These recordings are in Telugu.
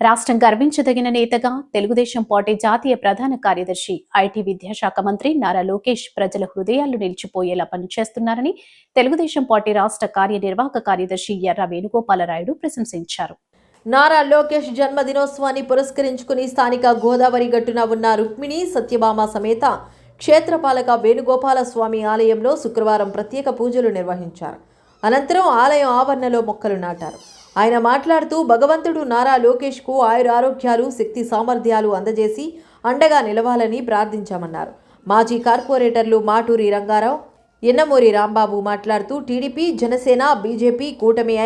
రాష్ట్రం గర్వించదగిన నేతగా తెలుగుదేశం పార్టీ జాతీయ ప్రధాన కార్యదర్శి ఐటీ విద్యాశాఖ మంత్రి నారా లోకేష్ ప్రజల హృదయాల్లో నిలిచిపోయేలా పనిచేస్తున్నారని తెలుగుదేశం పార్టీ రాష్ట్ర కార్యనిర్వాహక కార్యదర్శి ఎర్ర వేణుగోపాలరాయుడు ప్రశంసించారు. నారా లోకేష్ జన్మదినోత్సవాన్ని పురస్కరించుకుని స్థానిక గోదావరి గట్టున ఉన్న రుక్మిణి సత్యభామ సమేత క్షేత్రపాలక వేణుగోపాల స్వామి ఆలయంలో శుక్రవారం ప్రత్యేక పూజలు నిర్వహించారు. అనంతరం ఆలయం ఆవరణలో మొక్కలు నాటారు. ఆయన మాట్లాడుతూ భగవంతుడు నారా లోకేష్కు ఆయురారోగ్యాలు, శక్తి సామర్థ్యాలు అందజేసి అండగా నిలవాలని ప్రార్థించామన్నారు. మాజీ కార్పొరేటర్లు మాటూరి రంగారావు, ఎన్నమూరి రాంబాబు మాట్లాడుతూ టీడీపీ, జనసేన, బీజేపీ కూటమి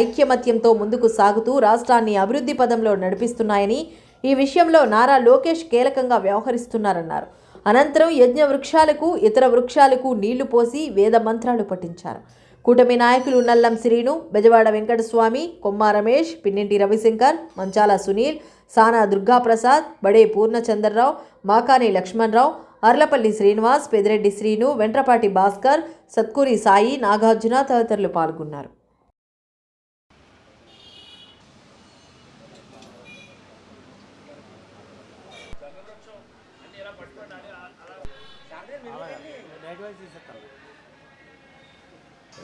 ఐక్యమత్యంతో ముందుకు సాగుతూ రాష్ట్రాన్ని అభివృద్ధి పదంలో నడిపిస్తున్నాయని, ఈ విషయంలో నారా లోకేష్ కీలకంగా వ్యవహరిస్తున్నారన్నారు. అనంతరం యజ్ఞ వృక్షాలకు, ఇతర వృక్షాలకు నీళ్లు పోసి వేద మంత్రాలు పఠించారు. కూటమి నాయకులు నల్లం శ్రీను, బెజవాడ వెంకటస్వామి, కొమ్మ రమేష్, పిన్నింటి రవిశంకర్, మంచాల సునీల్, సానా దుర్గాప్రసాద్, బడే పూర్ణచంద్రరావు, మాకాని లక్ష్మణరావు, అర్లపల్లి శ్రీనివాస్, పెదిరెడ్డి శ్రీను, వెంట్రపాటి భాస్కర్, సత్కూరి సాయి, నాగార్జున తదితరులు పాల్గొన్నారు.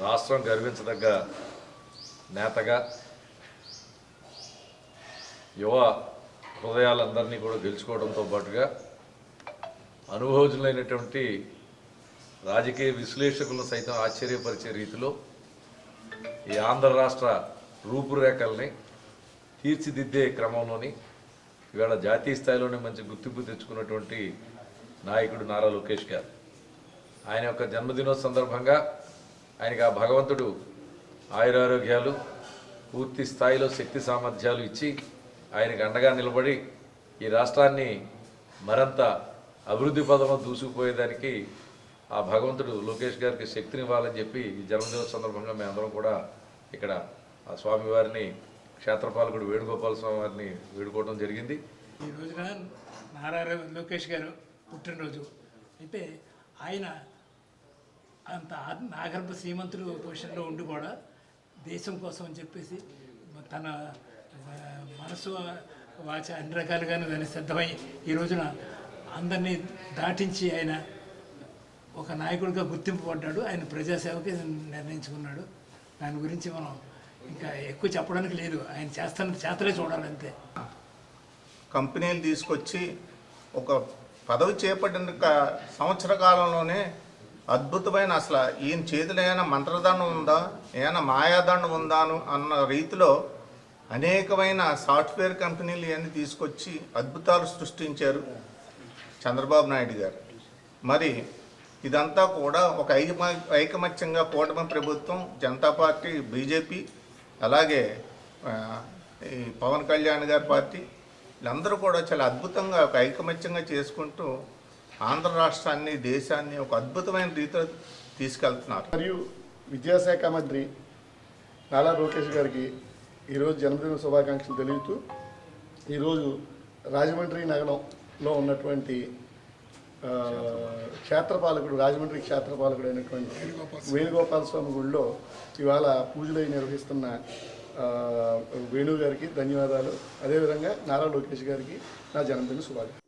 రాష్ట్రం గర్వించదగ్గ నేతగా యువ హృదయాలందరినీ కూడా గెలుచుకోవడంతో పాటుగా అనుభవజ్ఞులైనటువంటి రాజకీయ విశ్లేషకులను సైతం ఆశ్చర్యపరిచే రీతిలో ఈ ఆంధ్ర రాష్ట్ర రూపురేఖల్ని తీర్చిదిద్దే క్రమంలోని ఇవాళ జాతీయ స్థాయిలోనే మంచి గుర్తింపు తెచ్చుకున్నటువంటి నాయకుడు నారా లోకేష్ గారు. ఆయన యొక్క జన్మదినోత్సవ సందర్భంగా ఆయనకి ఆ భగవంతుడు ఆయురారోగ్యాలు, పూర్తి స్థాయిలో శక్తి సామర్థ్యాలు ఇచ్చి ఆయనకు అండగా నిలబడి ఈ రాష్ట్రాన్ని మరింత అభివృద్ధి పదంలో దూసుకుపోయేదానికి ఆ భగవంతుడు లోకేష్ గారికి శక్తినివ్వాలని చెప్పి ఈ జన్మదిన సందర్భంగా మేమందరం కూడా ఇక్కడ ఆ స్వామివారిని, క్షేత్రపాలకుడు వేణుగోపాల స్వామి వారిని వేడుకోవడం జరిగింది. ఈ రోజున నారా లోకేష్ గారు పుట్టినరోజు అయితే ఆయన అంత నాగర్భ శ్రీమంతుడు పొజిషన్లో ఉండి కూడా దేశం కోసం అని చెప్పేసి తన మనసు, వాచ అన్ని రకాలుగాను దాన్ని సిద్ధమై ఈ రోజున అందరినీ దాటించి ఆయన ఒక నాయకుడిగా గుర్తింపు పడ్డాడు. ఆయన ప్రజాసేవకి నిర్ణయించుకున్నాడు. దాని గురించి మనం ఇంకా ఎక్కువ చెప్పడానికి లేదు. ఆయన చేస్తున్న చేతలే చూడాలంతే. కంపెనీలు తీసుకొచ్చి ఒక పదవి చేపట్టిన సంవత్సర కాలంలోనే అద్భుతమైన, అసలు ఈయన చేతిలో ఏమైనా మంత్రదండం ఉందా, ఏమైనా మాయాదండం ఉందా అన్న రీతిలో అనేకమైన సాఫ్ట్వేర్ కంపెనీలు ఇవన్నీ తీసుకొచ్చి అద్భుతాలు సృష్టించారు చంద్రబాబు నాయుడు గారు. మరి ఇదంతా కూడా ఒక ఐకమత్యంగా కూటమి ప్రభుత్వం, జనతా పార్టీ, బీజేపీ, అలాగే ఈ పవన్ కళ్యాణ్ గారి పార్టీ, వీళ్ళందరూ కూడా చాలా అద్భుతంగా ఒక ఐకమత్యంగా చేసుకుంటూ ఆంధ్ర రాష్ట్రాన్ని, దేశాన్ని ఒక అద్భుతమైన రీతిలో తీసుకెళ్తున్నారు. మరియు విద్యాశాఖ మంత్రి నారా లోకేష్ గారికి ఈరోజు జన్మదిన శుభాకాంక్షలు తెలుపుతూ, ఈరోజు రాజమండ్రి నగరంలో ఉన్నటువంటి రాజమండ్రి క్షేత్రపాలకుడు అయినటువంటి వేణుగోపాల స్వామి గుడిలో ఇవాళ పూజలు నిర్వహిస్తున్న వేణు గారికి ధన్యవాదాలు. అదేవిధంగా నారా లోకేష్ గారికి నా జన్మదిన శుభాకాంక్షలు.